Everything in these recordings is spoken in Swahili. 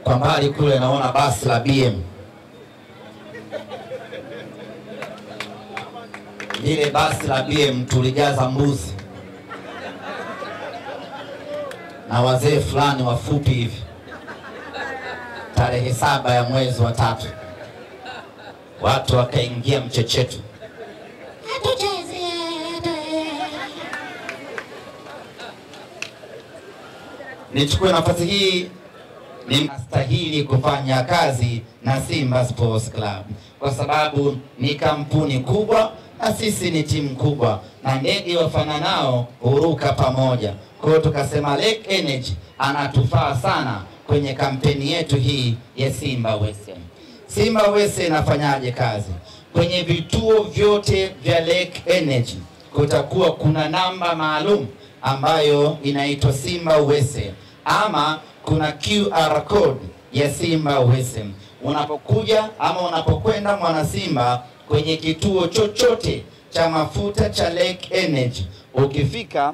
Kwa mbali kule naona basi la BM. Lile basi la BM tulijaza mbuzi na wazee fulani wafupi hivi. Tarehe 7 ya mwezi wa 3 watu wakaingia mchechetu. Nichukue nafasi hii ninastahili kufanya kazi na Simba Sports Club kwa sababu ni kampuni kubwa na sisi ni timu kubwa na ndege wafananao huruka pamoja. Kwa hiyo tukasema Lake Energy anatufaa sana kwenye kampeni yetu hii ya Simba Wese. Simba Wese inafanyaje kazi? Kwenye vituo vyote vya Lake Energy kutakuwa kuna namba maalum ambayo inaitwa Simba Wese, ama kuna QR code ya Simba Wese. Unapokuja ama unapokwenda mwana Simba kwenye kituo chochote cha mafuta cha Lake Energy, ukifika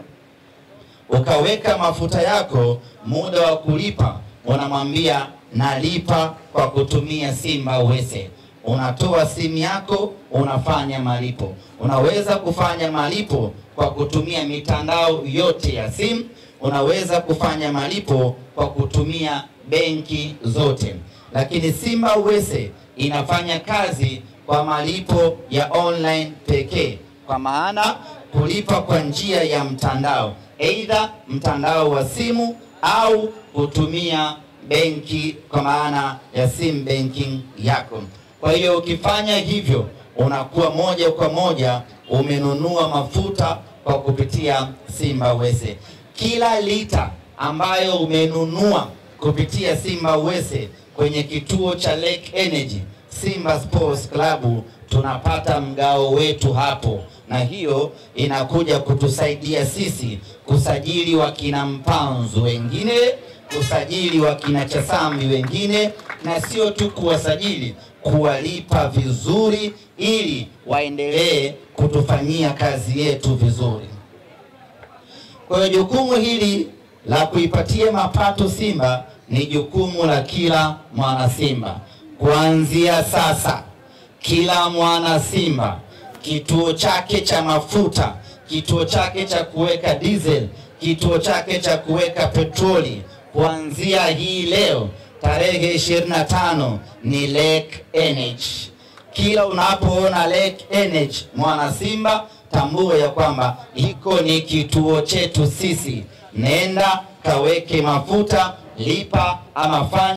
ukaweka mafuta yako, muda wa kulipa unamwambia nalipa kwa kutumia Simba Wese. Unatoa simu yako, unafanya malipo. Unaweza kufanya malipo kwa kutumia mitandao yote ya simu, unaweza kufanya malipo kwa kutumia benki zote. Lakini Simba Wese inafanya kazi kwa malipo ya online pekee, kwa maana kulipa kwa njia ya mtandao, aidha mtandao wa simu au kutumia benki kwa maana ya sim banking yako. Kwa hiyo ukifanya hivyo unakuwa moja kwa moja umenunua mafuta kwa kupitia Simba Wese. Kila lita ambayo umenunua kupitia Simba Wese kwenye kituo cha Lake Energy, Simba Sports Club tunapata mgao wetu hapo, na hiyo inakuja kutusaidia sisi kusajili wakina Mpanzu wengine, kusajili wakina Chasambi wengine, na sio tu kuwasajili, kuwalipa vizuri ili waendelee kutufanyia kazi yetu vizuri. Kwa hiyo jukumu hili la kuipatia mapato Simba ni jukumu la kila mwana Simba. Kuanzia sasa kila mwana Simba kituo chake cha mafuta, kituo chake cha kuweka diesel, kituo chake cha kuweka petroli, kuanzia hii leo tarehe 25 ni Lake Energy. Kila unapoona Lake Energy mwana Simba, tambua ya kwamba hiko ni kituo chetu sisi. Nenda kaweke mafuta, lipa ama fanya